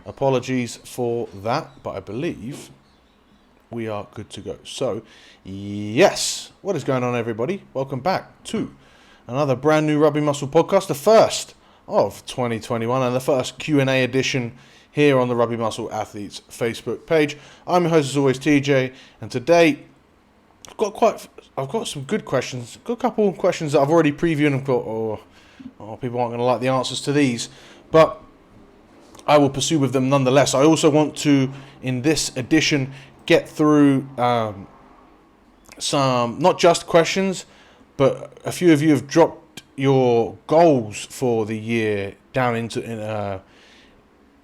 Apologies for that, but I believe we are good to go. So, yes, what is going on, everybody? Welcome back to another brand new Rugby Muscle podcast, the first of 2021 and the first Q&A edition here on the Rugby Muscle Athletes Facebook page. I'm your host, as always, TJ, and today I've got some good questions. Got a couple of questions that I've already previewed and thought, people aren't going to like the answers to these, but I will pursue with them nonetheless. I also want to, in this edition, get through some, not just questions, but a few of you have dropped your goals for the year down in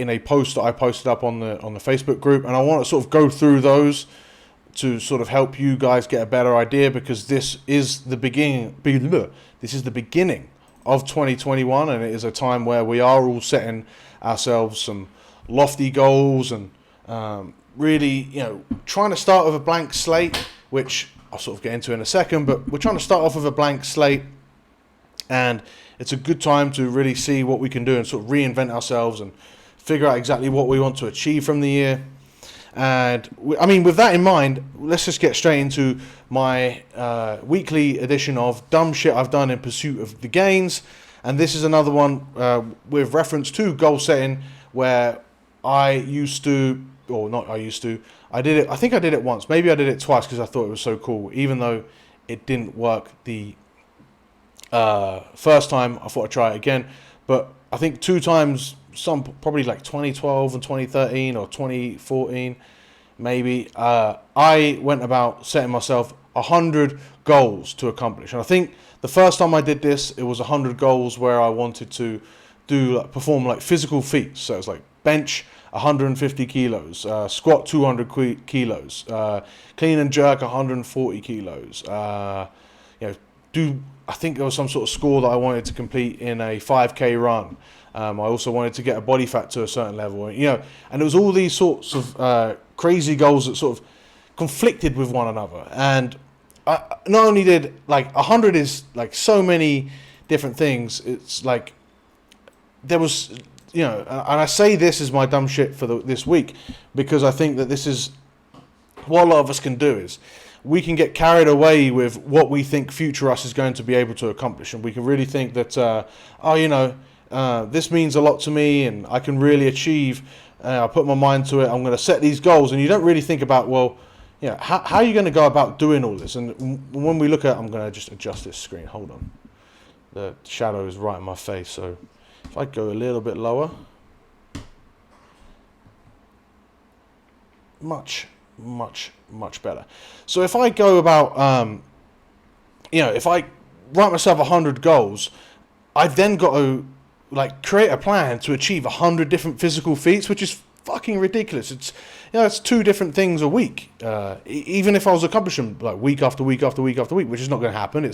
a post that I posted up on the Facebook group, and I want to sort of go through those to sort of help you guys get a better idea, because this is the beginning. This is the beginning of 2021, and it is a time where we are all setting ourselves some lofty goals and really, trying to start with a blank slate, which I'll sort of get into in a second, but we're trying to start off with a blank slate, and it's a good time to really see what we can do and sort of reinvent ourselves and figure out exactly what we want to achieve from the year. And with that in mind, let's just get straight into my weekly edition of dumb shit I've done in pursuit of the gains. And this is another one with reference to goal setting, where I did it. I think I did it once. Maybe I did it twice because I thought it was so cool. Even though it didn't work the first time, I thought I'd try it again. But I think two times, probably like 2012 and 2013 or 2014, maybe, I went about setting myself 100 goals to accomplish. And I think the first time I did this, it was 100 goals where I wanted to perform physical feats. So it's like bench 150 kilos, squat 200 kilos, clean and jerk 140 kilos. I think there was some sort of score that I wanted to complete in a 5K run. I also wanted to get a body fat to a certain level, and it was all these sorts of crazy goals that sort of conflicted with one another. And I not only did 100 is so many different things. It's like there was, and I say this is my dumb shit for this week, because I think that this is what a lot of us can do is we can get carried away with what we think future us is going to be able to accomplish, and we can really think that this means a lot to me and I can really achieve. I put my mind to it. I'm going to set these goals, and you don't really think about, how are you going to go about doing all this? And when we look at, I'm going to just adjust this screen. Hold on. The shadow is right in my face. So if I go a little bit lower, much better. So if I go about, if I write myself 100 goals, I've then got to create a plan to achieve 100 different physical feats, which is fucking ridiculous. It's it's 2 different things a week. Even if I was accomplishing week after week after week after week, which is not going to happen.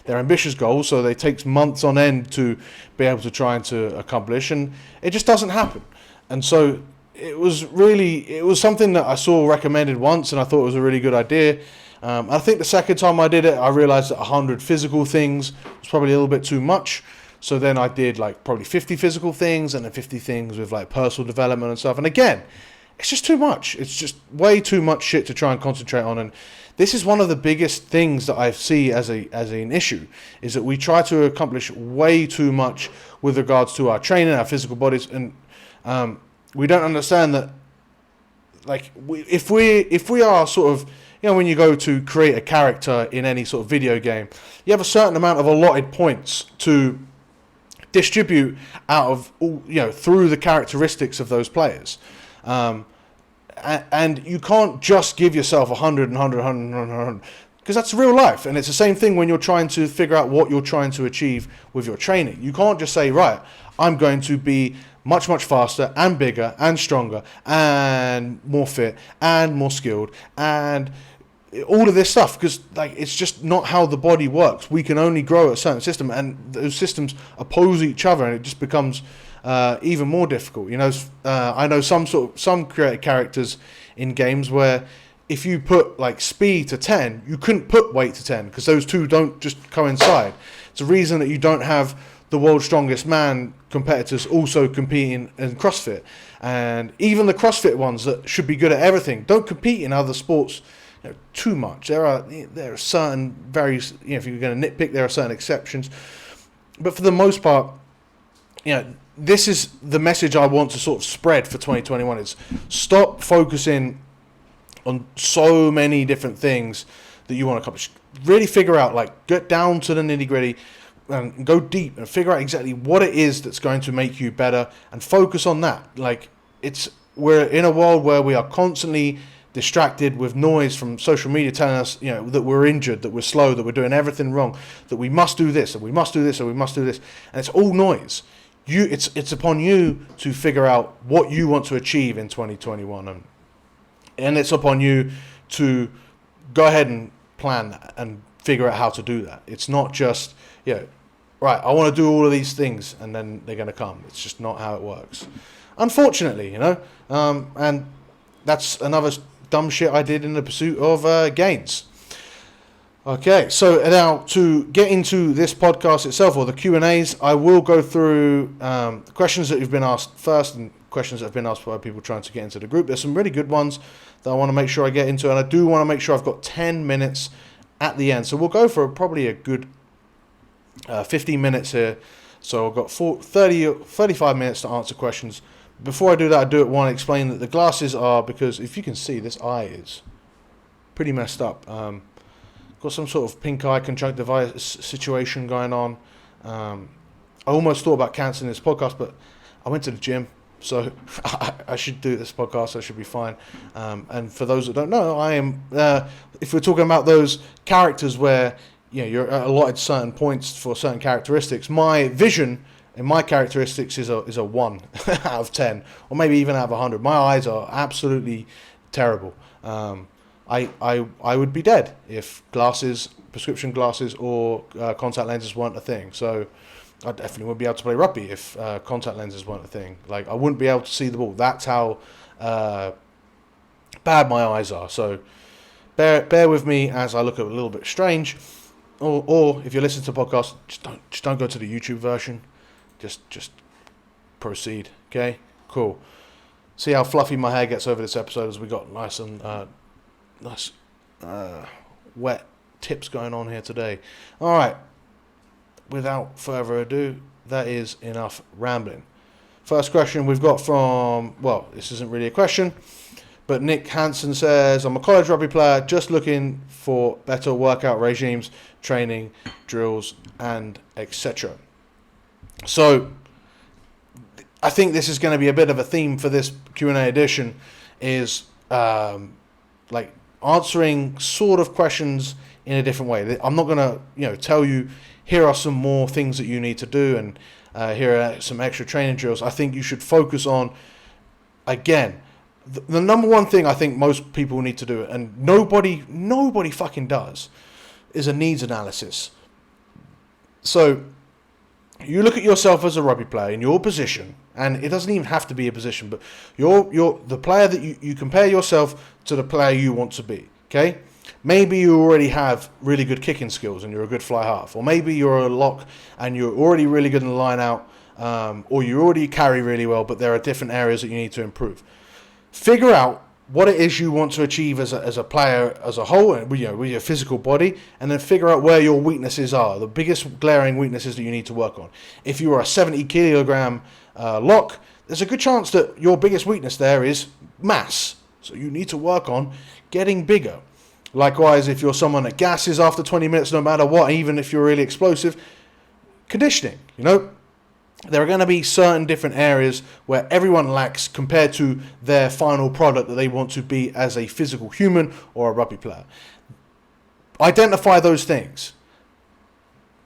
They're ambitious goals, so they take months on end to be able to try and to accomplish, and it just doesn't happen. And so it was something that I saw recommended once, and I thought it was a really good idea. I think the second time I did it, I realized that 100 physical things was probably a little bit too much. So then I did probably 50 physical things and then 50 things with personal development and stuff. And again, it's just too much. It's just way too much shit to try and concentrate on. And this is one of the biggest things that I see as an issue, is that we try to accomplish way too much with regards to our training, our physical bodies, and we don't understand that if we are sort of, when you go to create a character in any sort of video game, you have a certain amount of allotted points to distribute out of all, through the characteristics of those players. And you can't just give yourself 100 and 100, 100, 100, because that's real life. And it's the same thing when you're trying to figure out what you're trying to achieve with your training. You can't just say, right, I'm going to be much, much faster and bigger and stronger and more fit and more skilled and all of this stuff, because it's just not how the body works. We can only grow a certain system, and those systems oppose each other, and it just becomes even more difficult. I know some creative characters in games where if you put speed to 10, you couldn't put weight to 10 because those two don't just coincide. It's a reason that you don't have the world's strongest man competitors also competing in CrossFit. And even the CrossFit ones that should be good at everything don't compete in other sports too much. There are certain various, if you're going to nitpick, there are certain exceptions. But for the most part, this is the message I want to sort of spread for 2021. Is stop focusing on so many different things that you want to accomplish. Really figure out, get down to the nitty gritty and go deep and figure out exactly what it is that's going to make you better and focus on that. We're in a world where we are constantly distracted with noise from social media telling us, that we're injured, that we're slow, that we're doing everything wrong, that we must do this and we must do this and we must do this. And it's all noise. It's upon you to figure out what you want to achieve in 2021. And it's upon you to go ahead and plan that and figure out how to do that. It's not just, right, I want to do all of these things and then they're going to come. It's just not how it works. Unfortunately, and that's another dumb shit I did in the pursuit of gains. Okay, so now to get into this podcast itself, or the Q&As, I will go through the questions that you've been asked first and questions that have been asked by people trying to get into the group. There's some really good ones that I want to make sure I get into, and I do want to make sure I've got 10 minutes at the end. So we'll go for probably a good 15 minutes here. So I've got 35 minutes to answer questions. Before I do that, I want to explain that the glasses are, because if you can see, this eye is pretty messed up. Got some sort of pink eye conjunctivitis situation going on. I almost thought about cancelling this podcast, but I went to the gym, so I should do this podcast. I should be fine. And for those that don't know, I am. If we're talking about those characters where you're allotted certain points for certain characteristics, my vision and my characteristics is a 1 out of 10, or maybe even out of 100. My eyes are absolutely terrible. I would be dead if prescription glasses or contact lenses weren't a thing. So I definitely wouldn't be able to play rugby if contact lenses weren't a thing. I wouldn't be able to see the ball. That's how bad my eyes are. So bear with me as I look a little bit strange. Or if you're listening to podcasts, just don't go to the YouTube version. Just proceed. Okay, cool. See how fluffy my hair gets over this episode as we got nice and wet tips going on here today. All right. Without further ado, that is enough rambling. First question we've got from, this isn't really a question, but Nick Hanson says, I'm a college rugby player just looking for better workout regimes, training, drills, and etc. So I think this is going to be a bit of a theme for this Q&A edition, is answering sort of questions in a different way. I'm not going to tell you here are some more things that you need to do and here are some extra training drills. I think you should focus on, again, the number one thing I think most people need to do, and nobody fucking does, is a needs analysis. So you look at yourself as a rugby player in your position, and it doesn't even have to be a position, but you're the player that you compare yourself to the player you want to be. Okay, maybe you already have really good kicking skills and you're a good fly half, or maybe you're a lock and you're already really good in the line out, or you already carry really well, but there are different areas that you need to improve. Figure out what it is you want to achieve as a player as a whole, with your physical body, and then figure out where your weaknesses are, the biggest glaring weaknesses that you need to work on. If you are a 70 kilogram lock, there's a good chance that your biggest weakness there is mass. So you need to work on getting bigger. Likewise, if you're someone that gasses after 20 minutes no matter what, even if you're really explosive, conditioning, there are going to be certain different areas where everyone lacks compared to their final product that they want to be as a physical human or a rugby player. Identify those things.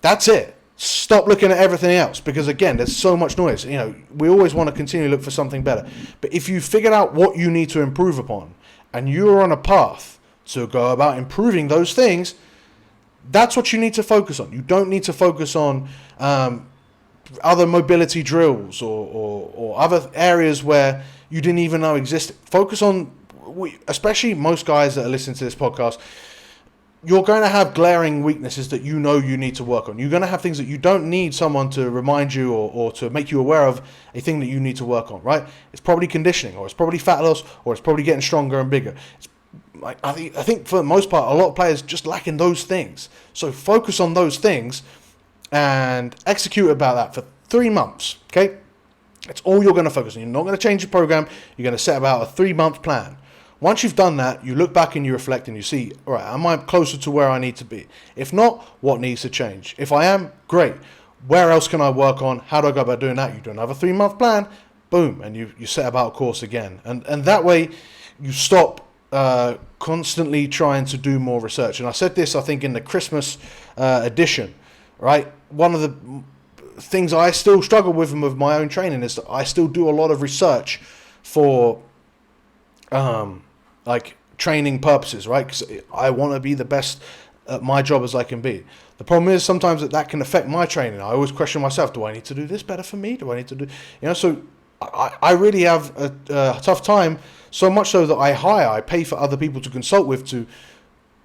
That's it. Stop looking at everything else, because again, there's so much noise. We always want to continue to look for something better. But if you figured out what you need to improve upon and you're on a path to go about improving those things, that's what you need to focus on. You don't need to focus on other mobility drills or other areas where you didn't even know existed. Focus on, especially most guys that are listening to this podcast, you're going to have glaring weaknesses that you know you need to work on. You're going to have things that you don't need someone to remind you or to make you aware of a thing that you need to work on, right? It's probably conditioning, or it's probably fat loss, or it's probably getting stronger and bigger. It's like, I think for the most part, a lot of players just lacking those things. So focus on those things and execute about that for 3 months, okay? That's all you're going to focus on. You're not going to change your program. You're going to set about a 3-month plan. Once you've done that, you look back and you reflect and you see, all right, am I closer to where I need to be? If not, what needs to change? If I am, great. Where else can I work on? How do I go about doing that? You do another 3-month plan, boom, and you set about a course again. And that way you stop constantly trying to do more research. And I said this, I think, in the Christmas edition, right? One of the things I still struggle with my own training is that I still do a lot of research for like training purposes, right? Because I want to be the best at my job as I can be. The problem is sometimes that can affect my training. I always question myself, do I need to do this better for me? Do I need to do, so I really have a tough time, so much so that I pay for other people to consult with to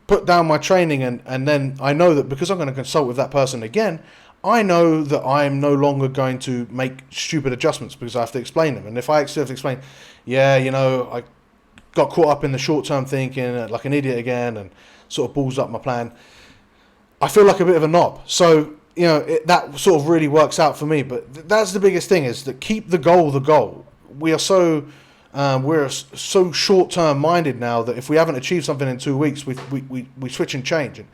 put down my training, and then I know that because I'm going to consult with that person again, I know that I'm no longer going to make stupid adjustments because I have to explain them. And if I have to explain, I got caught up in the short-term thinking like an idiot again and sort of balls up my plan, I feel like a bit of a knob. So, that sort of really works out for me. But that's the biggest thing, is to keep the goal the goal. We're so short-term minded now that if we haven't achieved something in 2 weeks, we switch and change. And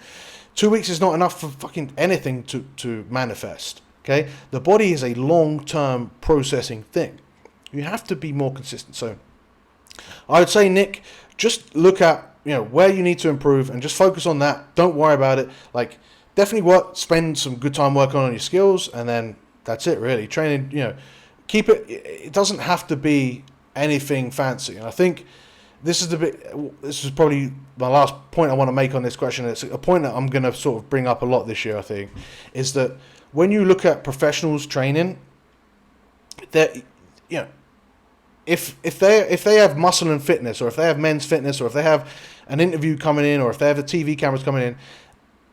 2 weeks is not enough for fucking anything to manifest, okay? The body is a long-term processing thing. You have to be more consistent. So I would say, Nick, just look at where you need to improve and just focus on that. Don't worry about it. Like, definitely spend some good time working on your skills, and then that's it, really. Training, keep it. It doesn't have to be anything fancy. And I think this is probably my last point I want to make on this question. It's a point that I'm going to sort of bring up a lot this year, I think, is that when you look at professionals training, that if they have muscle and fitness, or if they have men's fitness, or if they have an interview coming in, or if they have the TV cameras coming in,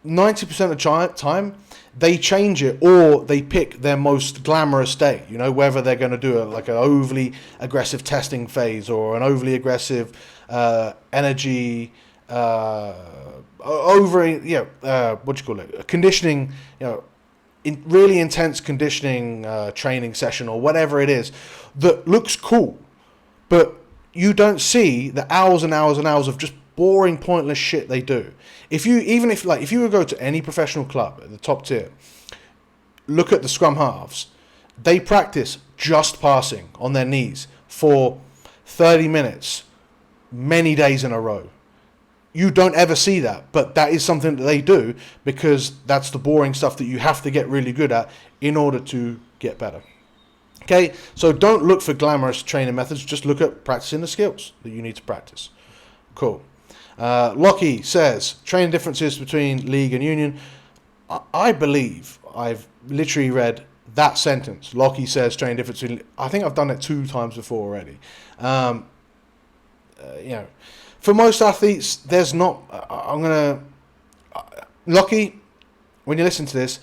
90% of the time they change it, or they pick their most glamorous day, whether they're going to do an overly aggressive testing phase, or an overly aggressive energy conditioning, really intense conditioning training session, or whatever it is that looks cool, but you don't see the hours and hours and hours of just boring, pointless shit they do. If you were to go to any professional club at the top tier, look at the scrum halves. They practice just passing on their knees for 30 minutes, many days in a row. You don't ever see that, but that is something that they do because that's the boring stuff that you have to get really good at in order to get better. Okay, so don't look for glamorous training methods. Just look at practicing the skills that you need to practice. Cool. Locky says, training differences between league and union. I believe I've literally read that sentence. Locky says, training differences. I think I've done it 2 times before already. For most athletes, there's not... Locky, when you listen to this,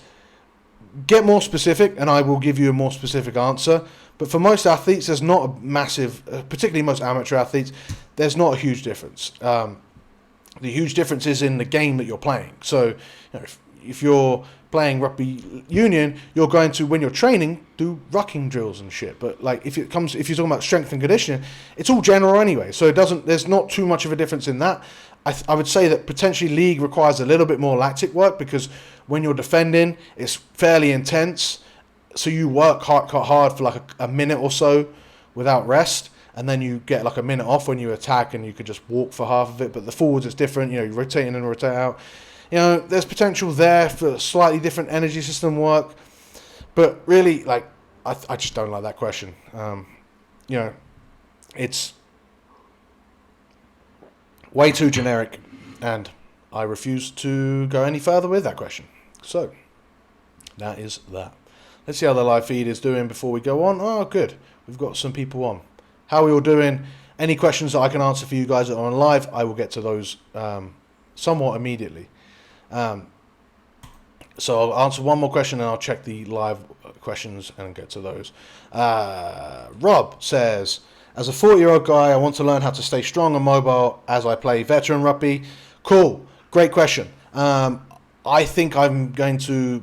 get more specific, and I will give you a more specific answer. But for most athletes, there's not a massive... particularly most amateur athletes, there's not a huge difference. The huge difference is in the game that you're playing. So, if you're playing rugby union, you're going to, when you're training, do rucking drills and shit. But if you're talking about strength and conditioning, it's all general anyway. So there's not too much of a difference in that. I would say that potentially league requires a little bit more lactic work, because when you're defending, it's fairly intense. So you work hard for a minute or so without rest. And then you get a minute off when you attack, and you could just walk for half of it. But the forwards, it's different. You rotate in and rotate out. There's potential there for slightly different energy system work. But really, I just don't like that question. It's way too generic, and I refuse to go any further with that question. So, that is that. Let's see how the live feed is doing before we go on. Oh, good. We've got some people on. How are we all doing? Any questions that I can answer for you guys that are on live, I will get to those somewhat immediately. So I'll answer one more question and I'll check the live questions and get to those. Rob says, as a 40-year-old guy, I want to learn how to stay strong and mobile as I play veteran rugby. Cool. Great question. I think I'm going to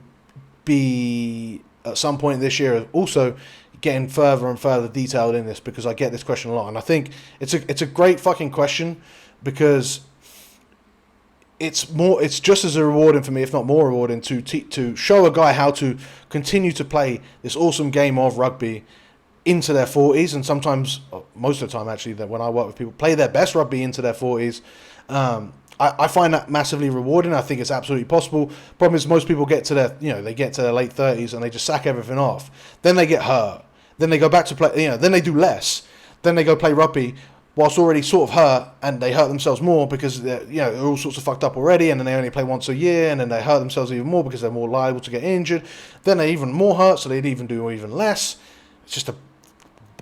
be, at some point this year, also getting further and further detailed in this, because I get this question a lot. And I think it's a great fucking question, because it's just as rewarding for me, if not more rewarding, to show a guy how to continue to play this awesome game of rugby into their 40s, and sometimes, most of the time actually, that when I work with people, play their best rugby into their 40s. I find that massively rewarding. I think it's absolutely possible. Problem is, most people get to their late 30s and they just sack everything off. Then they get hurt. Then they go back to play. Then they do less. Then they go play rugby whilst already sort of hurt, and they hurt themselves more because they're all sorts of fucked up already, and then they only play once a year, and then they hurt themselves even more because they're more liable to get injured. Then they even more hurt, so they'd even do even less. It's just a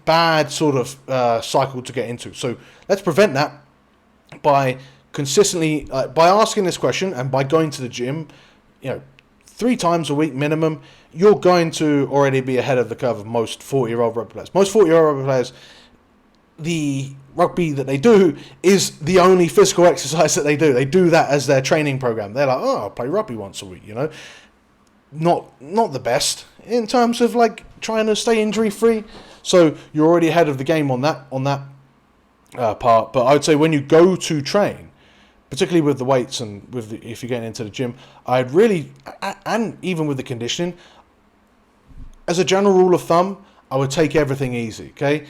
bad sort of cycle to get into. So let's prevent that by consistently by asking this question and by going to the gym 3 times a week minimum. You're going to already be ahead of the curve of most 40-year-old rugby players. Most 40-year-old rugby players, the rugby that they do is the only physical exercise that they do. They do that as their training program. They're like, I'll play rugby once a week, Not the best in terms of like trying to stay injury free. So you're already ahead of the game on that part. But I would say when you go to train, particularly with the weights and if you're getting into the gym, I'd really, and even with the conditioning, as a general rule of thumb, I would take everything easy. Okay,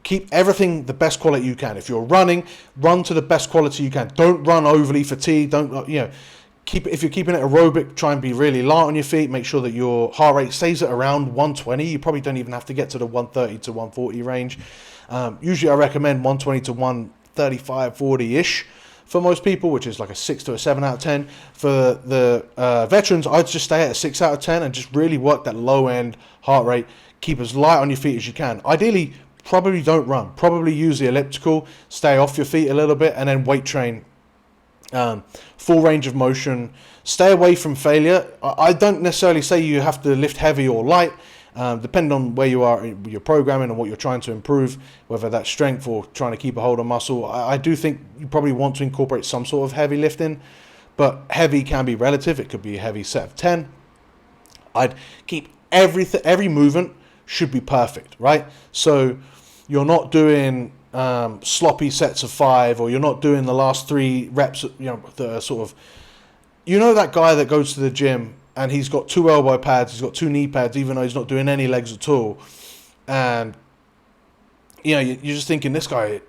keep everything the best quality you can. If you're running, run to the best quality you can. Don't run overly fatigued. Don't if you're keeping it aerobic, try and be really light on your feet. Make sure that your heart rate stays at around 120. You probably don't even have to get to the 130 to 140 range. Usually I recommend 120 to 135, 40-ish for most people, which is like a 6 to a 7 out of 10. For the veterans, I'd just stay at a 6 out of 10 and just really work that low-end heart rate. Keep as light on your feet as you can. Ideally, probably don't run. Probably use the elliptical, stay off your feet a little bit, and then weight train. Full range of motion. Stay away from failure. I don't necessarily say you have to lift heavy or light, depending on where you are in your programming and what you're trying to improve, whether that's strength or trying to keep a hold of muscle. I do think you probably want to incorporate some sort of heavy lifting, but heavy can be relative. It could be a heavy set of 10. I'd keep every movement should be perfect, right? So you're not doing sloppy sets of 5, or you're not doing the last 3 reps, that are sort of, that guy that goes to the gym and he's got 2 elbow pads, he's got 2 knee pads, even though he's not doing any legs at all. And, you're just thinking this guy,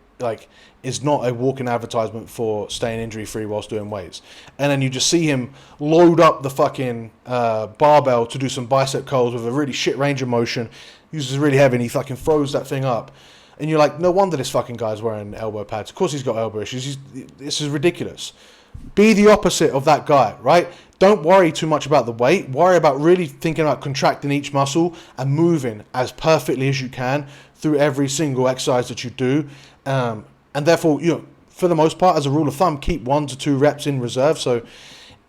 is not a walking advertisement for staying injury free whilst doing weights. And then you just see him load up the fucking barbell to do some bicep curls with a really shit range of motion, uses really heavy, and he fucking throws that thing up. And you're like, no wonder this fucking guy's wearing elbow pads. Of course he's got elbow issues. This is ridiculous. Be the opposite of that guy, right? Don't worry too much about the weight. Worry about really thinking about contracting each muscle and moving as perfectly as you can through every single exercise that you do. And therefore, for the most part, as a rule of thumb, keep 1 to 2 reps in reserve. So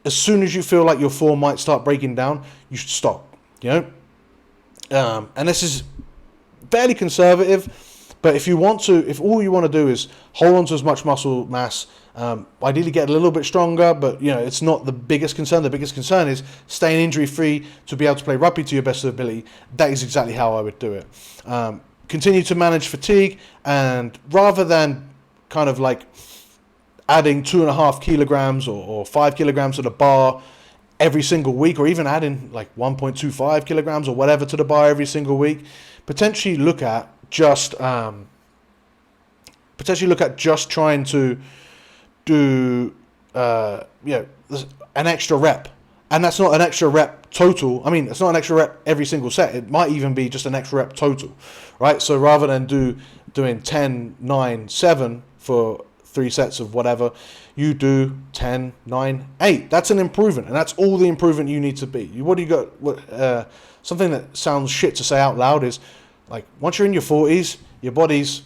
as soon as you feel like your form might start breaking down, you should stop, And this is fairly conservative. But if all you want to do is hold on to as much muscle mass, ideally get a little bit stronger, but it's not the biggest concern. The biggest concern is staying injury free to be able to play rugby to your best ability. That is exactly how I would do it. Continue to manage fatigue, and rather than kind of like adding 2.5 kilograms or 5 kilograms to the bar every single week, or even adding like 1.25 kilograms or whatever to the bar every single week, potentially look at just trying to do an extra rep, and that's not an extra rep total. I mean, it's not an extra rep every single set. It might even be just an extra rep total, right? So rather than doing 10, 9, 7 for 3 sets of whatever, you do 10, 9, 8. That's an improvement, and that's all the improvement you need to be. Something that sounds shit to say out loud is, like, once you're in your 40s, your body's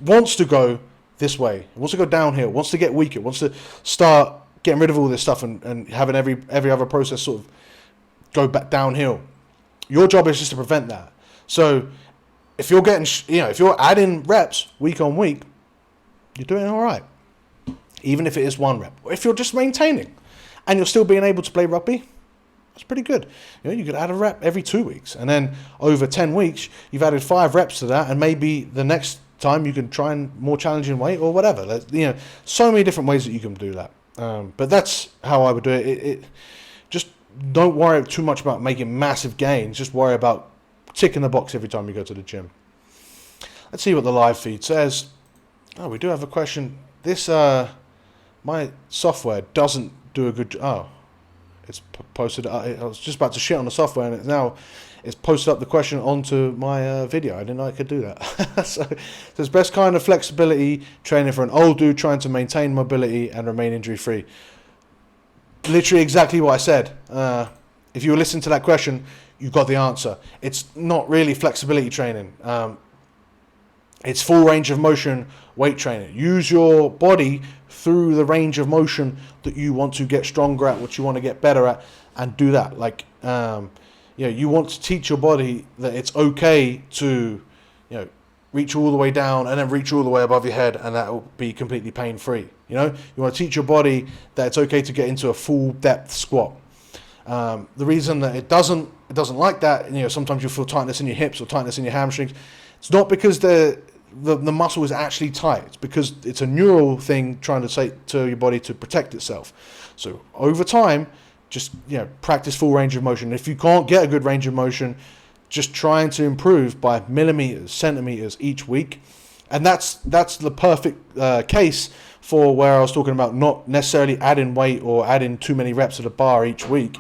wants to go this way. It wants to go downhill, wants to get weaker, wants to start getting rid of all this stuff and having every other process sort of go back downhill. Your job is just to prevent that. So if you're getting, if you're adding reps week on week, you're doing all right. Even if it is 1 rep. Or if you're just maintaining and you're still being able to play rugby, that's pretty good. You could add a rep every 2 weeks. And then over 10 weeks, you've added 5 reps to that. And maybe the next time you can try and more challenging weight or whatever. So many different ways that you can do that. But that's how I would do it. Just don't worry too much about making massive gains. Just worry about ticking the box every time you go to the gym. Let's see what the live feed says. Oh, we do have a question. This, my software doesn't do a good job. Oh, it's posted. I was just about to shit on the software, and it's posted up the question onto my video. I didn't know I could do that. So it's best kind of flexibility training for an old dude trying to maintain mobility and remain injury free. Literally exactly what I said. If you were listening to that question, you got the answer. It's not really flexibility training. It's full range of motion weight training. Use your body through the range of motion that you want to get stronger at, what you want to get better at, and do that. You want to teach your body that it's okay to, reach all the way down and then reach all the way above your head, and that will be completely pain-free. You want to teach your body that it's okay to get into a full depth squat. The reason that it doesn't like that, sometimes you feel tightness in your hips or tightness in your hamstrings. It's not because the muscle is actually tight. It's because it's a neural thing trying to say to your body to protect itself. So over time, just practice full range of motion. If you can't get a good range of motion, just trying to improve by millimeters, centimeters each week. And that's the perfect case for where I was talking about not necessarily adding weight or adding too many reps at a bar each week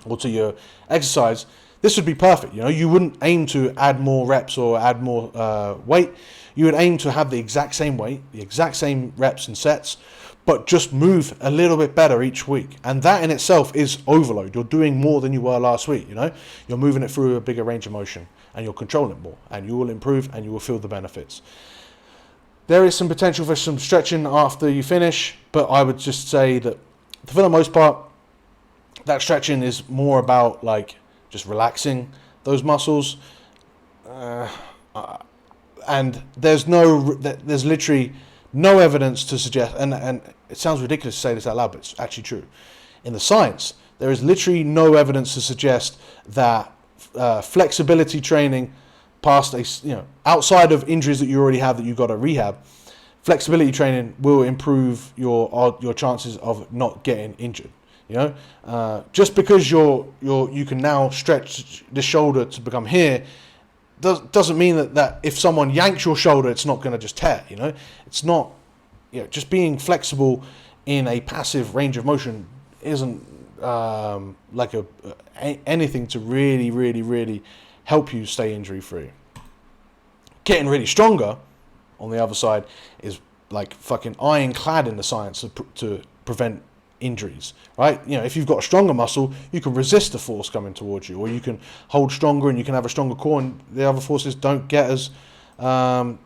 or to your exercise. This would be perfect. You wouldn't aim to add more reps or add more weight. You would aim to have the exact same weight, the exact same reps and sets, but just move a little bit better each week. And that in itself is overload. You're doing more than you were last week. You're moving it through a bigger range of motion, and you're controlling it more, and you will improve, and you will feel the benefits. There is some potential for some stretching after you finish, but I would just say that for the most part, that stretching is more about just relaxing those muscles, and there's literally no evidence to suggest, and it sounds ridiculous to say this out loud, but it's actually true. In the science, there is literally no evidence to suggest that flexibility training past outside of injuries that you already have that you've got to rehab, flexibility training will improve your chances of not getting injured. Just because you can now stretch the shoulder to become here doesn't mean that if someone yanks your shoulder, it's not going to just tear. It's not. Just being flexible in a passive range of motion isn't anything to really, really, really help you stay injury free. Getting really stronger, on the other side, is like fucking ironclad in the science to prevent injuries, right? If you've got a stronger muscle, you can resist the force coming towards you, or you can hold stronger and you can have a stronger core, and the other forces don't get as, the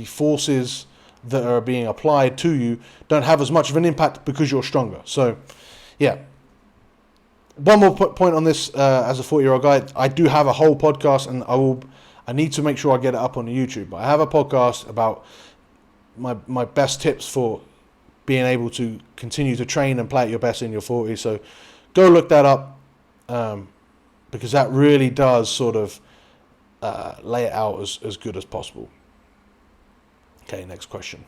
forces that are being applied to you don't have as much of an impact because you're stronger. So, yeah. One more point on this, as a 40-year-old guy, I do have a whole podcast, and I need to make sure I get it up on the YouTube. But I have a podcast about my best tips for being able to continue to train and play at your best in your 40s. So go look that up, because that really does sort of lay it out as good as possible. Okay, next question.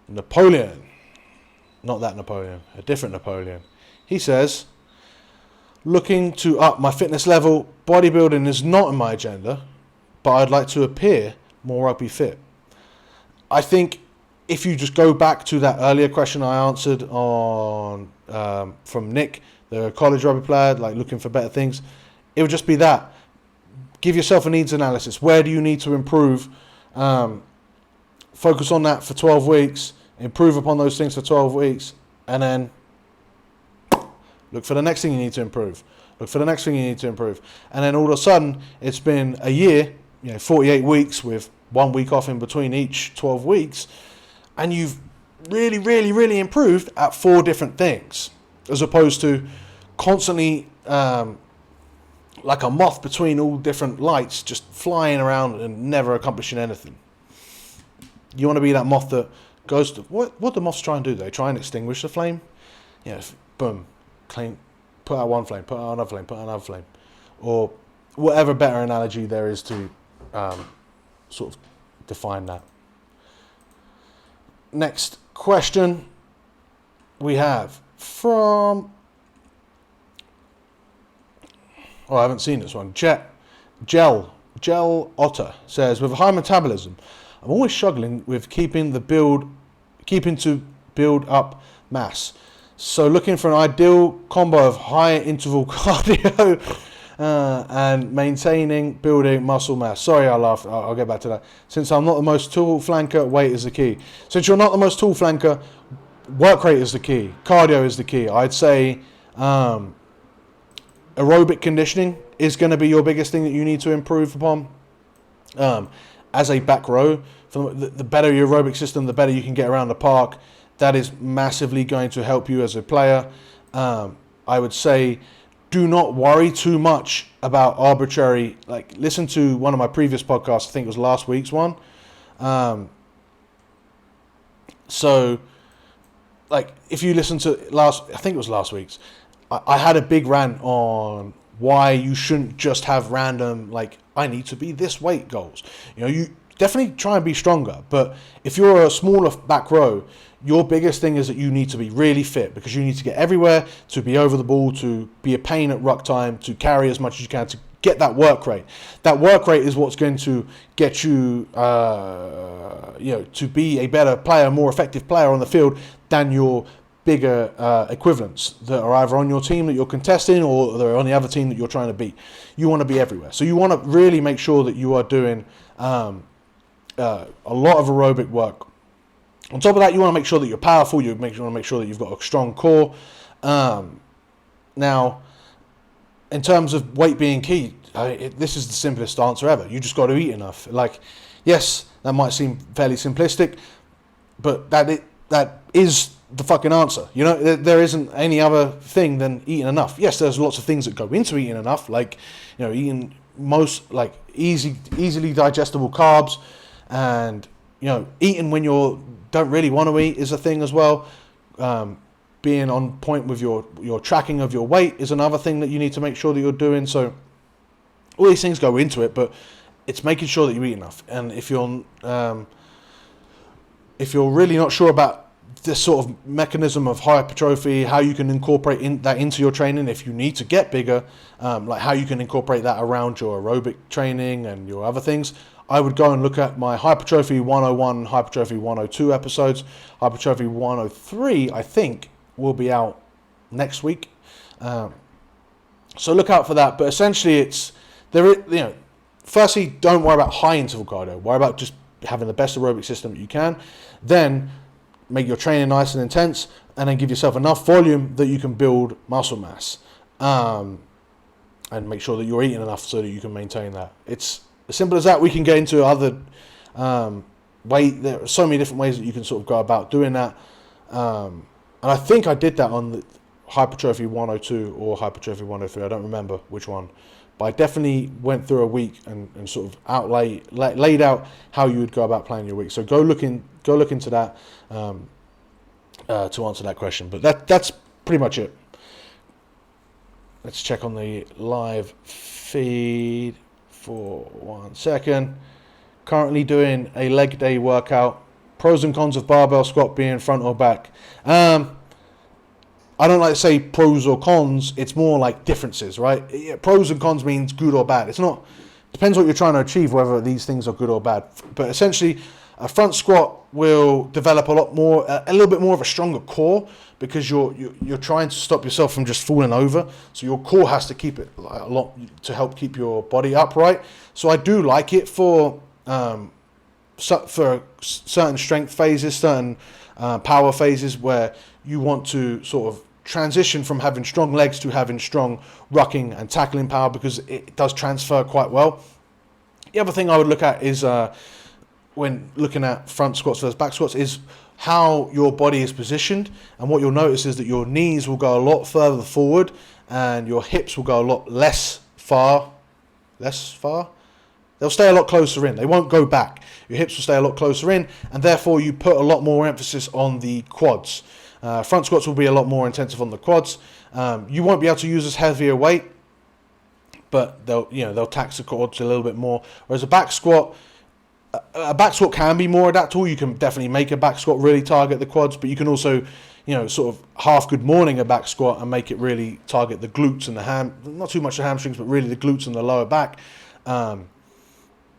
Napoleon. Not that Napoleon, a different Napoleon. He says, looking to up my fitness level, bodybuilding is not on my agenda, but I'd like to appear more rugby fit. I think if you just go back to that earlier question I answered on from Nick, the college rugby player, looking for better things, it would just be that. Give yourself a needs analysis. Where do you need to improve? Focus on that for 12 weeks. Improve upon those things for 12 weeks. And then look for the next thing you need to improve. Look for the next thing you need to improve. And then all of a sudden, it's been a year, 48 weeks with 1 week off in between each 12 weeks, and you've really, really, really improved at 4 different things, as opposed to constantly like a moth between all different lights, just flying around and never accomplishing anything. You want to be that moth that goes to... What do moths try and do? They try and extinguish the flame. Boom, clean, put out one flame, put out another flame, put out another flame. Or whatever better analogy there is to sort of define that. Next question we have from... Oh, I haven't seen this one. Jelle Otter says, with a high metabolism, I'm always struggling with keeping to build up mass. So looking for an ideal combo of high interval cardio and maintaining building muscle mass. Sorry, I laughed. I'll get back to that. Since I'm not the most tall flanker, weight is the key. Since you're not the most tall flanker, work rate is the key. Cardio is the key. I'd say aerobic conditioning is going to be your biggest thing that you need to improve upon. As a back row, the better your aerobic system, the better you can get around the park. That is massively going to help you as a player. I would say do not worry too much about arbitrary, like listen to one of my previous podcasts, I think it was last week's one. So like if you listen to I think it was last week's, I had a big rant on why you shouldn't just have random, like, I need to be this weight goals. You definitely try and be stronger, but if you're a smaller back row, your biggest thing is that you need to be really fit, because you need to get everywhere, to be over the ball, to be a pain at ruck time, to carry as much as you can, to get that work rate. That work rate is what's going to get you, to be a better player, more effective player on the field than your bigger equivalents that are either on your team that you're contesting or they're on the other team that you're trying to beat. You want to be everywhere. So you want to really make sure that you are doing a lot of aerobic work. On top of that, you want to make sure that you're powerful. You want to make sure that you've got a strong core. Now, in terms of weight being key, this is the simplest answer ever. You just got to eat enough. Like, yes, that might seem fairly simplistic, but that is the fucking answer. There isn't any other thing than eating enough. Yes, there's lots of things that go into eating enough, like eating most like easily digestible carbs, and eating when you don't really want to eat is a thing as well. Being on point with your tracking of your weight is another thing that you need to make sure that you're doing. So all these things go into it, but it's making sure that you eat enough. And if you're really not sure about this sort of mechanism of hypertrophy, how you can incorporate that into your training if you need to get bigger, like how you can incorporate that around your aerobic training and your other things, I would go and look at my Hypertrophy 101, Hypertrophy 102 episodes. Hypertrophy 103, I think, will be out next week. So look out for that. But essentially, firstly, don't worry about high interval cardio. Worry about just having the best aerobic system that you can. Then make your training nice and intense, and then give yourself enough volume that you can build muscle mass. And make sure that you're eating enough so that you can maintain that. It's as simple as that. We can get into other there are so many different ways that you can sort of go about doing that. And I think I did that on the Hypertrophy 102 or Hypertrophy 103. I don't remember which one. But I definitely went through a week and sort of laid out how you would go about planning your week. So go look into that to answer that question. But that's pretty much it. Let's check on the live feed for 1 second. Currently doing a leg day workout. Pros and cons of barbell squat being front or back. I don't like to say pros or cons. It's more like differences, right? Pros and cons means good or bad. It's not. Depends what you're trying to achieve, whether these things are good or bad. But essentially, a front squat will develop a little bit more of a stronger core, because you're trying to stop yourself from just falling over. So your core has to keep it a lot to help keep your body upright. So I do like it for certain strength phases, certain power phases where you want to sort of transition from having strong legs to having strong rucking and tackling power, because it does transfer quite well. The other thing I would look at is when looking at front squats versus back squats is how your body is positioned. And what you'll notice is that your knees will go a lot further forward and your hips will go a lot less far. They'll stay a lot closer in. They won't go back. Your hips will stay a lot closer in, and therefore you put a lot more emphasis on the quads. Front squats will be a lot more intensive on the quads. You won't be able to use as heavier weight, but they'll tax the quads a little bit more. Whereas a back squat can be more adaptable. You can definitely make a back squat really target the quads, but you can also, sort of half good morning a back squat and make it really target the glutes and not too much the hamstrings, but really the glutes and the lower back.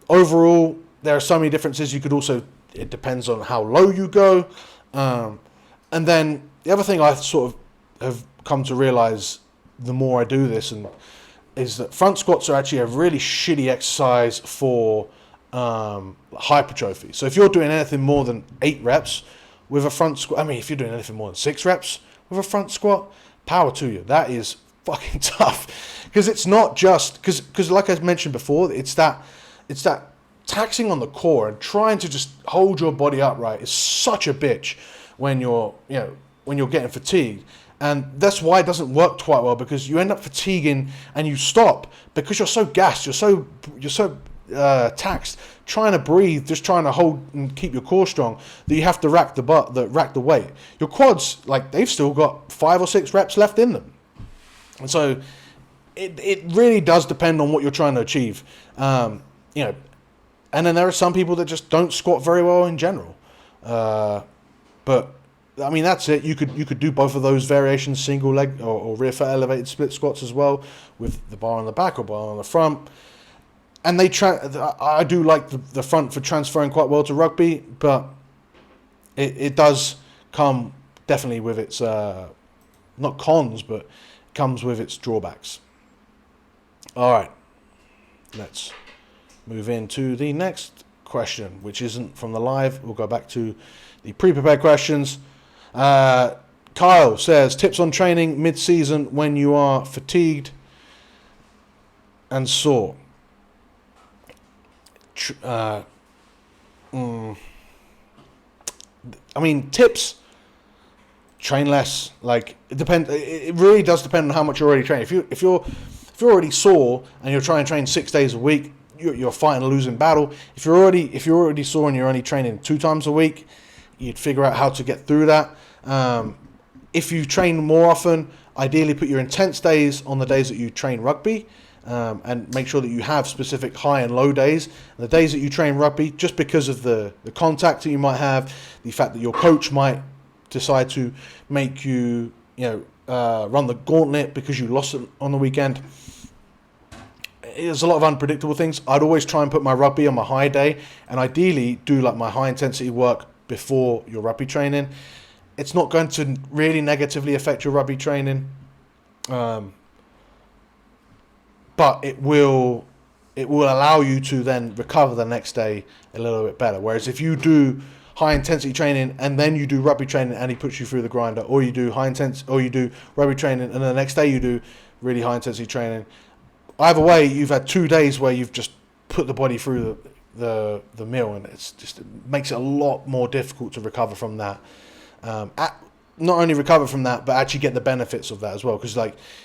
Overall, there are so many differences. It depends on how low you go. And then the other thing I sort of have come to realize the more I do this is that front squats are actually a really shitty exercise for hypertrophy. So if you're doing anything more than 8 reps with a front squat, if you're doing anything more than 6 reps with a front squat, power to you. That is fucking tough, because it's not just because like I mentioned before, it's that taxing on the core and trying to just hold your body upright is such a bitch when you're getting fatigued. And that's why it doesn't work quite well, because you end up fatiguing and you stop because you're so gassed, you're so taxed, trying to breathe, just trying to hold and keep your core strong, that you have to rack the weight. Your quads, they've still got 5 or 6 reps left in them. And so it really does depend on what you're trying to achieve. And then there are some people that just don't squat very well in general. But that's it. You could do both of those variations, single leg or rear foot elevated split squats as well, with the bar on the back or bar on the front. And I do like the front for transferring quite well to rugby, but it does come definitely with its not cons, but comes with its drawbacks. All right, let's move into the next question, which isn't from the live. We'll go back to the pre-prepared questions. Kyle says, tips on training mid-season when you are fatigued and sore. Tips: train less. It depends. It really does depend on how much you're already training. If you're already sore and you're trying to train 6 days a week, you're fighting a losing battle. If you're already sore and you're only training 2 times a week, you'd figure out how to get through that. If you train more often, ideally put your intense days on the days that you train rugby, and make sure that you have specific high and low days. And the days that you train rugby, just because of the contact that you might have, the fact that your coach might decide to make you, run the gauntlet because you lost it on the weekend. There's a lot of unpredictable things. I'd always try and put my rugby on my high day, and ideally do my high intensity work before your rugby training. It's not going to really negatively affect your rugby training, but it will allow you to then recover the next day a little bit better. Whereas if you do high intensity training and then you do rugby training and he puts you through the grinder, or you do rugby training and the next day you do really high intensity training, either way you've had 2 days where you've just put the body through the mill, and it makes it a lot more difficult to recover from that. Not only recover from that, but actually get the benefits of that as well, because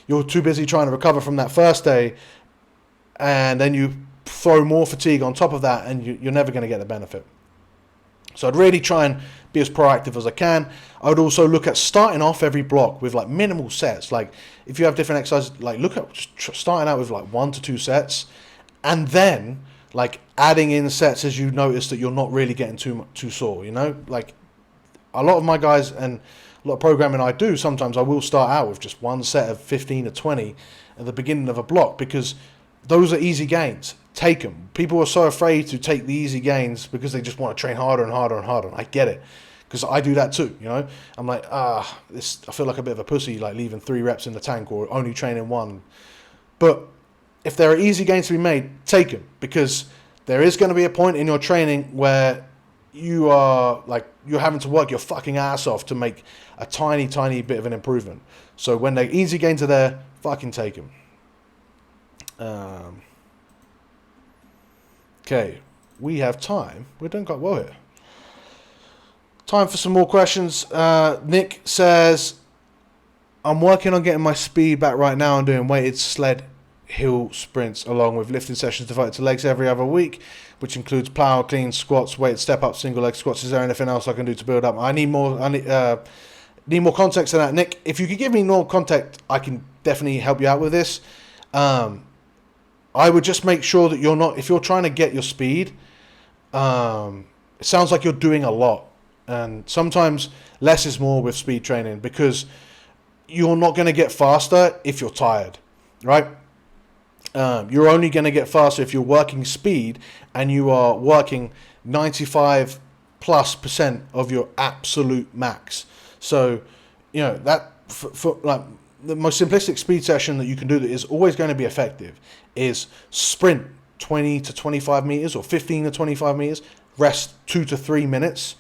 you're too busy trying to recover from that first day, and then you throw more fatigue on top of that, and you're never going to get the benefit. So I'd really try and be as proactive as I can. I would also look at starting off every block with minimal sets. If you have different exercises, look at just starting out with 1 to 2 sets, and then adding in sets as you notice that you're not really getting too sore. A lot of my guys and a lot of programming I do, sometimes I will start out with just 1 set of 15 or 20 at the beginning of a block, because those are easy gains. Take them. People are so afraid to take the easy gains because they just want to train harder and harder and harder. I get it, because I do that too. I'm I feel like a bit of a pussy, leaving 3 reps in the tank or only training 1. But if there are easy gains to be made, take them, because there is going to be a point in your training where you are you're having to work your fucking ass off to make a tiny bit of an improvement. So when the easy gains are there, fucking take them. Okay, we have time. We're doing quite well here. Time for some more questions. Nick says, I'm working on getting my speed back right now and doing weighted sled hill sprints along with lifting sessions devoted to legs every other week, which includes power clean, squats, weighted step up, single leg squats. Is there anything else I can do to build up? I need more context on that, Nick. If you could give me more context, I can definitely help you out with this. I would just make sure that if you're trying to get your speed, it sounds like you're doing a lot. And sometimes less is more with speed training, because you're not going to get faster if you're tired, right? You're only going to get faster if you're working speed and you are working 95+% of your absolute max. So, that for like the most simplistic speed session that you can do that is always going to be effective is sprint 20 to 25 meters or 15 to 25 meters, rest 2 to 3 minutes,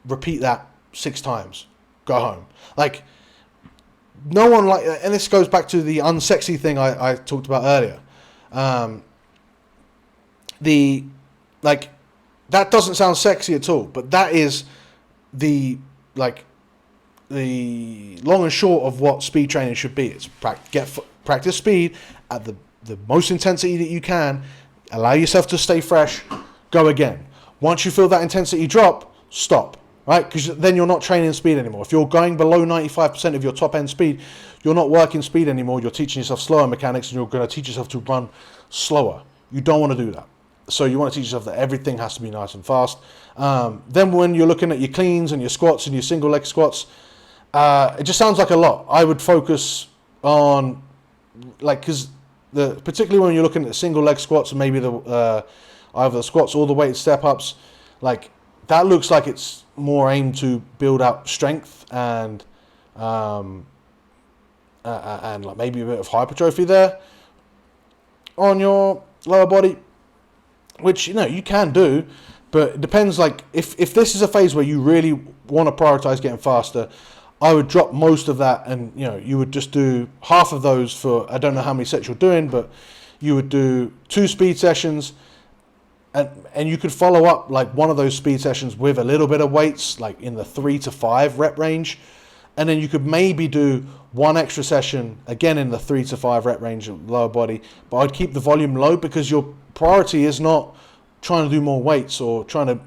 repeat that 6 times, go home. Like, no one and this goes back to the unsexy thing I talked about earlier. That doesn't sound sexy at all, but that is the long and short of what speed training should be. It's practice speed at the most intensity that you can, allow yourself to stay fresh, go again. Once you feel that intensity drop, stop, right? Because then you're not training speed anymore. If you're going below 95% of your top end speed, you're not working speed anymore. You're teaching yourself slower mechanics, and you're going to teach yourself to run slower. You don't want to do that. So you want to teach yourself that everything has to be nice and fast. Then when you're looking at your cleans and your squats and your single leg squats, it just sounds like a lot. I would focus on, particularly when you're looking at single leg squats and maybe either the squats or the weighted step ups, like that looks like it's more aimed to build up strength and like maybe a bit of hypertrophy there on your lower body, which you can do, but it depends. Like if this is a phase where you really want to prioritize getting faster, I would drop most of that, and you would just do half of those for, I don't know how many sets you're doing, but you would do 2 speed sessions, and you could follow up like one of those speed sessions with a little bit of weights, like in the 3 to 5 rep range, and then you could maybe do one extra session again in the 3 to 5 rep range of lower body. But I'd keep the volume low, because your priority is not trying to do more weights or trying to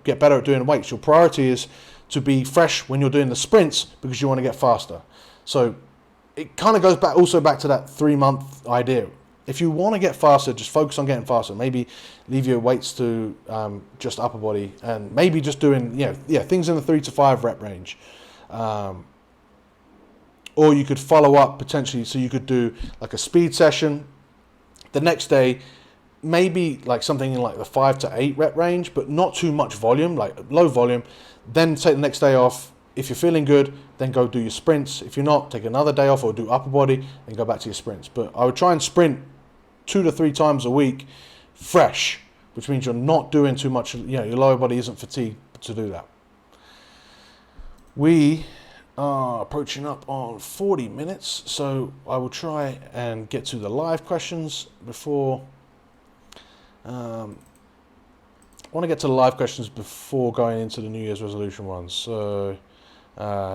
get better at doing weights. Your priority is to be fresh when you're doing the sprints, because you want to get faster. So it kind of goes back to that 3-month idea. If you want to get faster, just focus on getting faster. Maybe leave your weights to just upper body, and maybe just doing things in the 3 to 5 rep range. Or you could follow up potentially, so you could do like a speed session the next day, maybe like something in like the 5 to 8 rep range, but not too much volume, like low volume. Then take the next day off. If you're feeling good, then go do your sprints. If you're not, take another day off or do upper body and go back to your sprints. But I would try and sprint 2 to 3 times a week fresh, which means you're not doing too much, your lower body isn't fatigued to do that. We are approaching up on 40 minutes, so I will try and get to the live questions before I want to get to the live questions before going into the New Year's resolution ones. So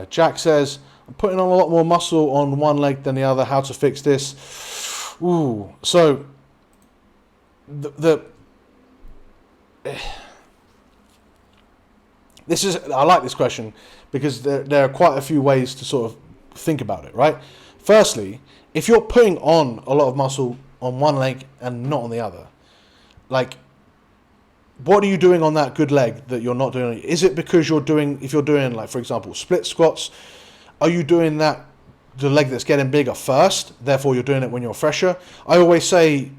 Jack says, I'm putting on a lot more muscle on one leg than the other. How to fix this? Ooh, so I like this question, because there are quite a few ways to sort of think about it, right? Firstly, if you're putting on a lot of muscle on one leg and not on the other, like, what are you doing on that good leg that you're not doing? Is it because if you're doing, like, for example, split squats, are you doing the leg that's getting bigger first, therefore you're doing it when you're fresher? I always say,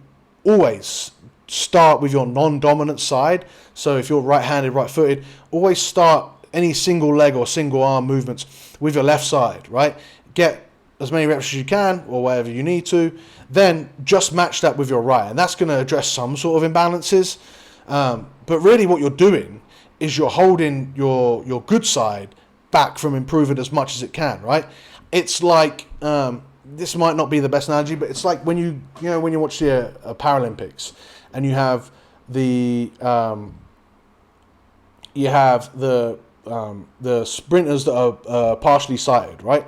always start with your non-dominant side. So if you're right-handed, right-footed, always start any single leg or single arm movements with your left side, right? Get as many reps as you can, or whatever you need to, then just match that with your right, and that's going to address some sort of imbalances. But really what you're doing is you're holding your good side back from improving as much as it can, right? It's like, this might not be the best analogy, but it's like when you watch the Paralympics, and you have the sprinters that are partially sighted, right?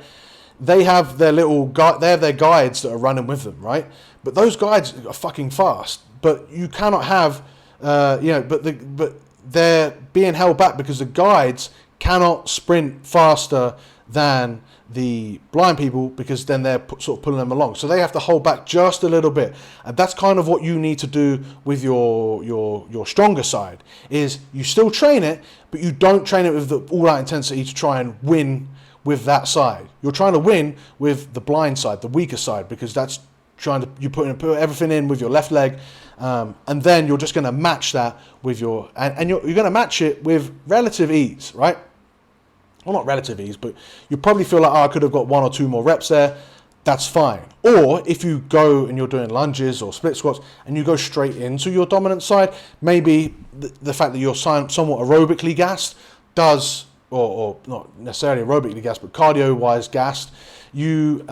They have their their guides that are running with them, right? But those guides are fucking fast. But you cannot have, but they're being held back because the guides cannot sprint faster than the blind people, because then they're sort of pulling them along. So they have to hold back just a little bit. And that's kind of what you need to do with your stronger side, is you still train it, but you don't train it with the all-out intensity to try and win with that side. You're trying to win with the blind side, the weaker side, because that's you put everything in with your left leg, and then you're just going to match that with you're going to match it with relative ease, right? Well, not relative ease, but you probably feel like, I could have got 1 or 2 more reps there. That's fine. Or if you go and you're doing lunges or split squats and you go straight into your dominant side, maybe the fact that you're somewhat aerobically gassed does, or not necessarily aerobically gassed, but cardio-wise gassed, you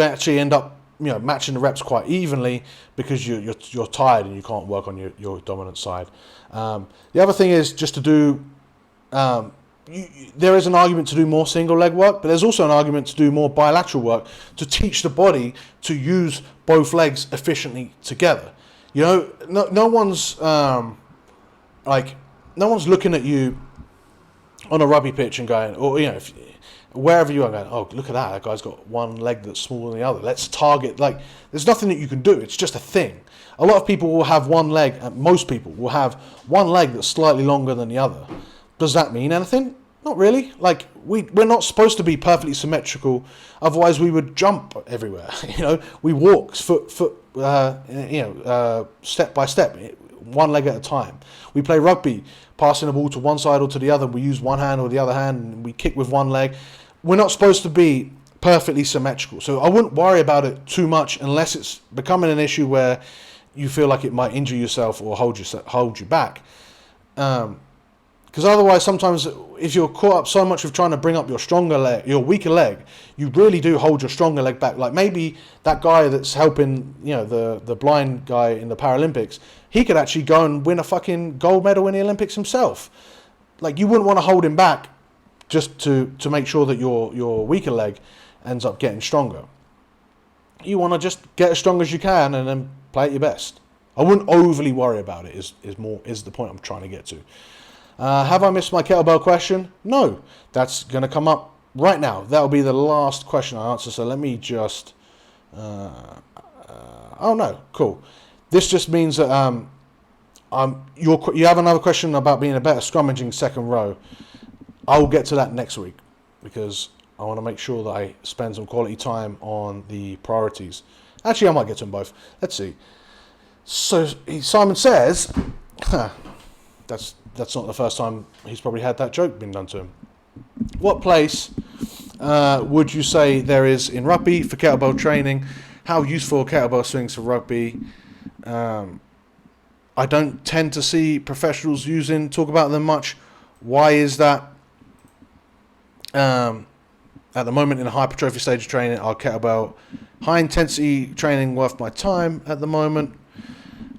actually end up matching the reps quite evenly, because you're tired and you can't work on your dominant side. The other thing is just to do, there is an argument to do more single leg work, but there's also an argument to do more bilateral work to teach the body to use both legs efficiently together. No one's looking at you on a rugby pitch and going, or wherever you are, going, oh, look at that guy's got one leg that's smaller than the other. Let's target. There's nothing that you can do. It's just a thing. A lot of people will have one leg, most people will have one leg that's slightly longer than the other. Does that mean anything? Not really. We're not supposed to be perfectly symmetrical, otherwise we would jump everywhere. We walk step by step, one leg at a time. We play rugby, passing the ball to one side or to the other. We use one hand or the other hand, and we kick with one leg. We're not supposed to be perfectly symmetrical. So I wouldn't worry about it too much unless it's becoming an issue where you feel like it might injure yourself or hold you back. Because otherwise, sometimes if you're caught up so much with trying to bring up your stronger leg, your weaker leg, you really do hold your stronger leg back. Like maybe that guy that's helping, the blind guy in the Paralympics, he could actually go and win a fucking gold medal in the Olympics himself. You wouldn't want to hold him back just to make sure that your weaker leg ends up getting stronger. You want to just get as strong as you can and then play at your best. I wouldn't overly worry about it, is the point I'm trying to get to. Have I missed my kettlebell question? No, that's going to come up right now. That'll be the last question I answer. So let me just... oh no, cool. This just means that you have another question about being a better scrummaging second row. I will get to that next week, because I want to make sure that I spend some quality time on the priorities. Actually, I might get to them both. Let's see. So Simon says, that's not the first time he's probably had that joke being done to him. What place would you say there is in rugby for kettlebell training? How useful are kettlebell swings for rugby? I don't tend to see professionals talk about them much. Why is that? At the moment in a hypertrophy stage of training, our kettlebell high intensity training worth my time at the moment?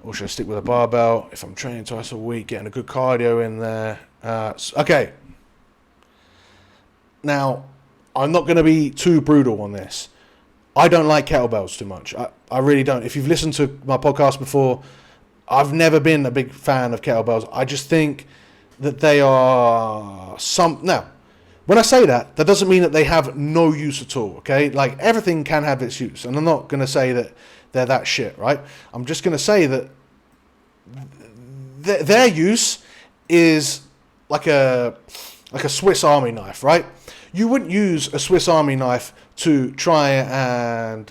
Or should I stick with a barbell if I'm training twice a week, getting a good cardio in there? Okay. Now, I'm not going to be too brutal on this. I don't like kettlebells too much. I really don't. If you've listened to my podcast before, I've never been a big fan of kettlebells. I just think that they are Now, when I say that, that doesn't mean that they have no use at all, okay? Everything can have its use, and I'm not going to say that they're that shit, right? I'm just going to say that their use is like a Swiss Army knife, right? You wouldn't use a Swiss Army knife to try and,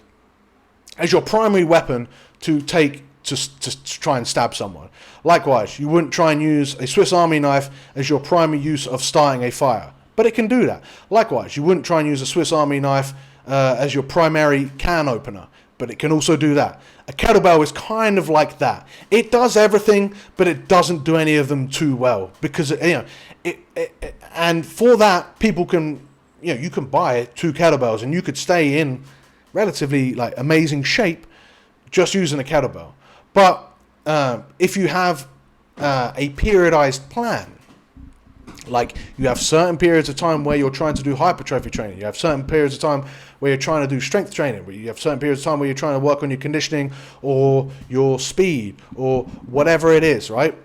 as your primary weapon, to try and stab someone. Likewise, you wouldn't try and use a Swiss Army knife as your primary use of starting a fire, but it can do that. Likewise, you wouldn't try and use a Swiss Army knife as your primary can opener, but it can also do that. A kettlebell is kind of like that. It does everything, but it doesn't do any of them too well, because and for that, people can, you can buy 2 kettlebells and you could stay in relatively amazing shape just using a kettlebell. But if you have a periodized plan, like you have certain periods of time where you're trying to do hypertrophy training, you have certain periods of time where you're trying to do strength training, where you have certain periods of time where you're trying to work on your conditioning or your speed or whatever it is, right?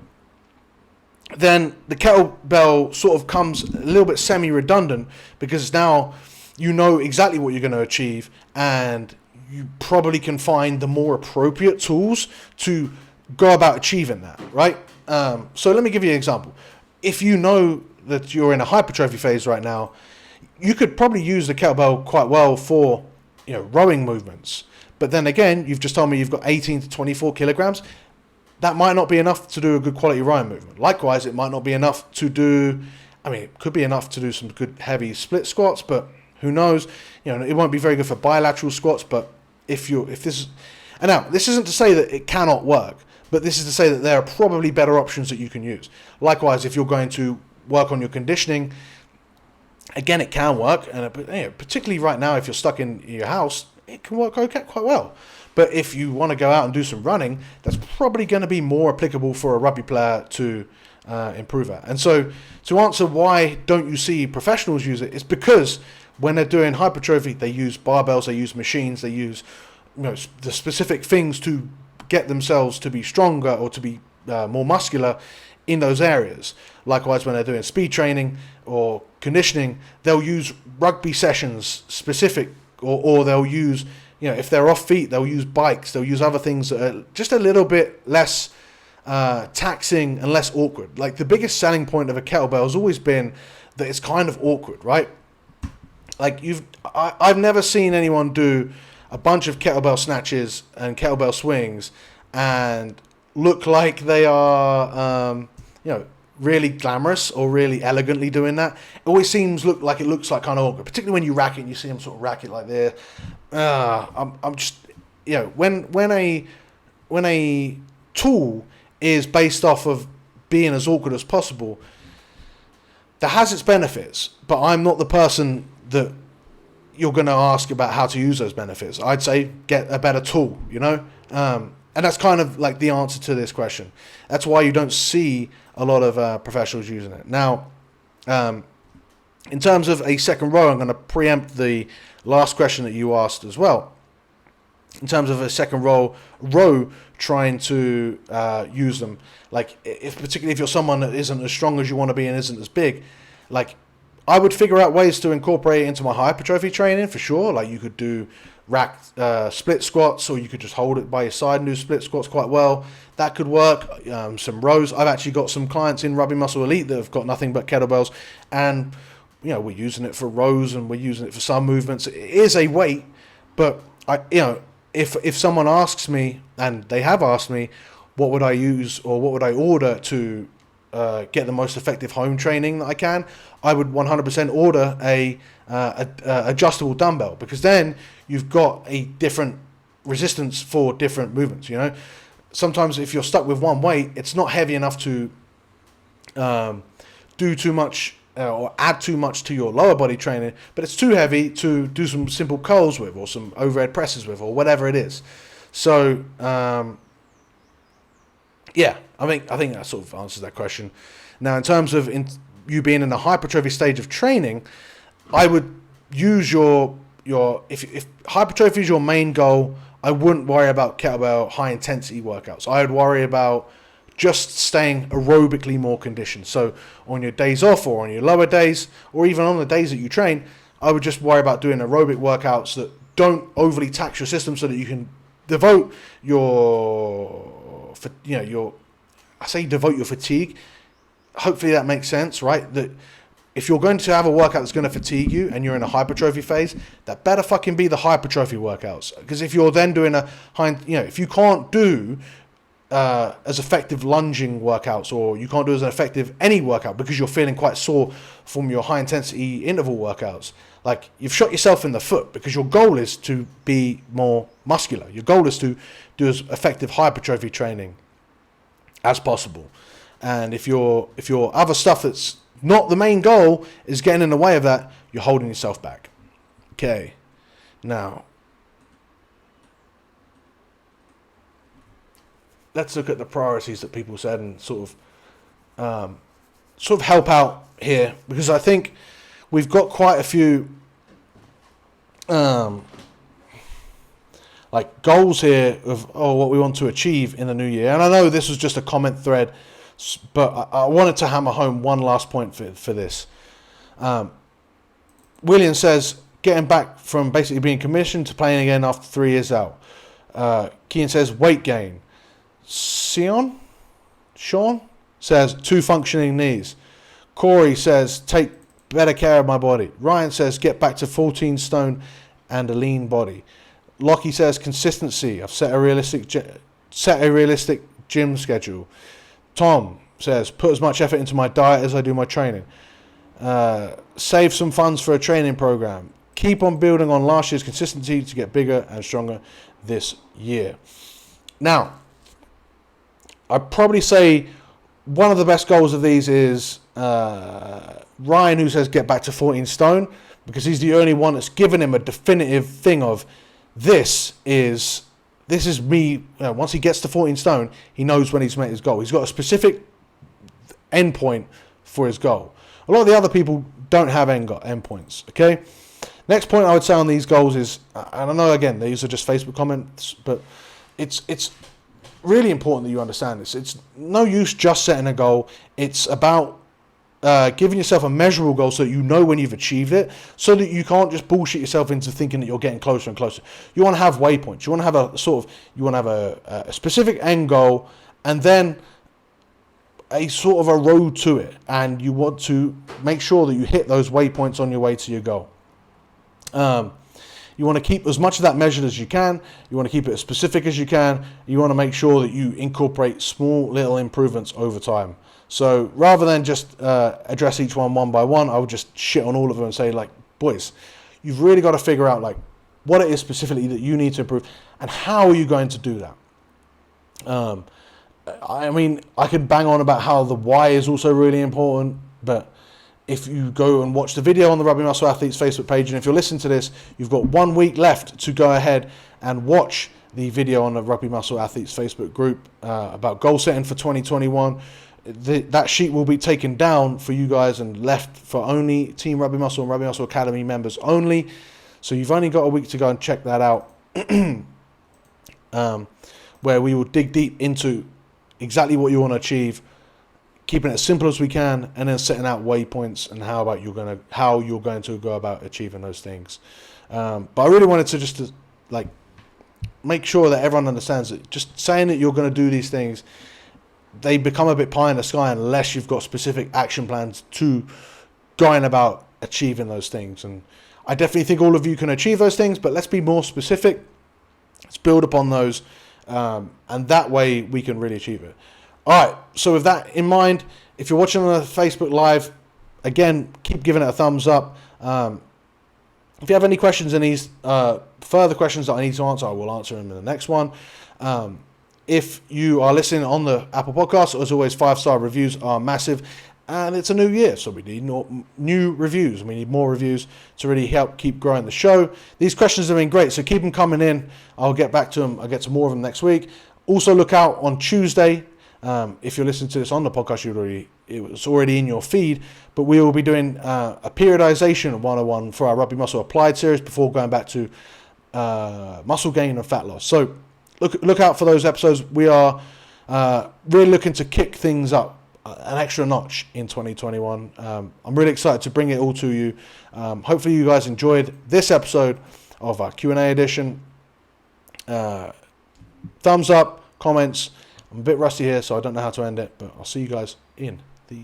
Then the kettlebell sort of comes a little bit semi-redundant, because now you know exactly what you're going to achieve, and you probably can find the more appropriate tools to go about achieving that, right? So let me give you an example. If you know that you're in a hypertrophy phase right now, you could probably use the kettlebell quite well for, rowing movements. But then again, you've just told me you've got 18 to 24 kilograms. That might not be enough to do a good quality rowing movement. Likewise, it might not be enough to do, it could be enough to do some good heavy split squats, but who knows? It won't be very good for bilateral squats. But if this is, and now this isn't to say that it cannot work, but this is to say that there are probably better options that you can use. Likewise, if you're going to work on your conditioning, again, it can work, and particularly right now, if you're stuck in your house, it can work okay, quite well. But if you want to go out and do some running, that's probably going to be more applicable for a rugby player to improve at. And so, to answer why don't you see professionals use it, it's because when they're doing hypertrophy, they use barbells, they use machines, they use the specific things to get themselves to be stronger or to be more muscular in those areas. Likewise, when they're doing speed training or conditioning, they'll use rugby sessions specific, or they'll use, if they're off feet, they'll use bikes, they'll use other things that are just a little bit less taxing and less awkward. Like, the biggest selling point of a kettlebell has always been that it's kind of awkward, right? Like, I've never seen anyone do a bunch of kettlebell snatches and kettlebell swings and look like they are, really glamorous or really elegantly doing that. It always looks like kind of awkward, particularly when you rack it and you see them sort of rack it like this. I'm just, when a tool is based off of being as awkward as possible, that has its benefits, but I'm not the person that you're going to ask about how to use those benefits. I'd say get a better tool, and that's kind of like the answer to this question. That's why you don't see a lot of professionals using it. Now, in terms of a second row, I'm going to preempt the last question that you asked as well. In terms of a second row trying to use them, like particularly if you're someone that isn't as strong as you want to be and isn't as big, like, I would figure out ways to incorporate it into my hypertrophy training for sure. Like, you could do rack split squats, or you could just hold it by your side and do split squats quite well. That could work. Some rows. I've actually got some clients in Rugby Muscle Elite that have got nothing but kettlebells, and we're using it for rows and we're using it for some movements. It is a weight, but if someone asks me, and they have asked me, what would I use or what would I order to get the most effective home training that I can, I would 100% order a adjustable dumbbell, because then you've got a different resistance for different movements. Sometimes if you're stuck with one weight, it's not heavy enough to do too much or add too much to your lower body training, but it's too heavy to do some simple curls with, or some overhead presses with, or whatever it is. So yeah, I think that sort of answers that question. Now, in terms of you being in a hypertrophy stage of training, I would use if hypertrophy is your main goal, I wouldn't worry about kettlebell high intensity workouts. I would worry about just staying aerobically more conditioned. So on your days off, or on your lower days, or even on the days that you train, I would just worry about doing aerobic workouts that don't overly tax your system, so that you can devote your fatigue. Hopefully that makes sense, right? That if you're going to have a workout that's going to fatigue you and you're in a hypertrophy phase, that better fucking be the hypertrophy workouts. Because if you're then doing if you can't do as effective lunging workouts, or you can't do as an effective any workout because you're feeling quite sore from your high intensity interval workouts, like, you've shot yourself in the foot, because your goal is to be more muscular. Your goal is to do as effective hypertrophy training as possible. And if your other stuff that's not the main goal is getting in the way of that, you're holding yourself back. Okay. Now, let's look at the priorities that people said and sort of help out here, because I think we've got quite a few like goals here of what we want to achieve in the new year. And I know this was just a comment thread, but I wanted to hammer home one last point for this. William says, getting back from basically being commissioned to playing again after 3 years out. Kean says, weight gain. Sean says, 2 functioning knees. Corey says, take better care of my body. Ryan says, get back to 14 stone and a lean body. Locky says, consistency. I've set a realistic gym schedule. Tom says, put as much effort into my diet as I do my training. Save some funds for a training program. Keep on building on last year's consistency to get bigger and stronger this year. Now, I'd probably say one of the best goals of these is Ryan, who says get back to 14 stone, because he's the only one that's given him a definitive thing of this is me. Once he gets to 14 stone, he knows when he's met his goal. He's got a specific endpoint for his goal. A lot of the other people don't have endpoints. Okay. Next point I would say on these goals is, I don't know, again, these are just Facebook comments, but it's really important that you understand this. It's no use just setting a goal. It's about giving yourself a measurable goal so that you know when you've achieved it, so that you can't just bullshit yourself into thinking that you're getting closer and closer. You want to have waypoints. You want to have a specific end goal, and then a sort of a road to it, and you want to make sure that you hit those waypoints on your way to your goal. You want to keep as much of that measured as you can. You want to keep it as specific as you can. You want to make sure that you incorporate small little improvements over time. So rather than just address each one by one, I would just shit on all of them and say, like, boys, you've really got to figure out like what it is specifically that you need to improve and how are you going to do that. I mean, I could bang on about how the why is also really important, but if you go and watch the video on the Rugby Muscle Athletes Facebook page, and if you're listening to this, you've got 1 week left to go ahead and watch the video on the Rugby Muscle Athletes Facebook group about goal setting for 2021. That sheet will be taken down for you guys and left for only Team Rugby Muscle and Rugby Muscle Academy members only. So you've only got a week to go and check that out, where we will dig deep into exactly what you want to achieve, keeping it as simple as we can, and then setting out waypoints and how you're going to go about achieving those things. But I really wanted to just make sure that everyone understands that just saying that you're going to do these things, they become a bit pie in the sky unless you've got specific action plans to going about achieving those things. And I definitely think all of you can achieve those things, but let's be more specific. Let's build upon those, and that way we can really achieve it. All right, so with that in mind, if you're watching on the Facebook Live, again, keep giving it a thumbs up. If you have any questions, further questions that I need to answer, I will answer them in the next one. If you are listening on the Apple Podcast, as always, 5-star reviews are massive. And it's a new year, so we need new reviews. We need more reviews to really help keep growing the show. These questions have been great, so keep them coming in. I'll get back to them. I'll get to more of them next week. Also, look out on Tuesday. If you're listening to this on the podcast, it was already in your feed, but we will be doing a periodization 101 for our Rugby Muscle Applied series before going back to muscle gain and fat loss. So look out for those episodes. We are really looking to kick things up an extra notch in 2021. I'm really excited to bring it all to you. Hopefully you guys enjoyed this episode of our Q&A edition. Thumbs up, comments. I'm a bit rusty here, so I don't know how to end it, but I'll see you guys in the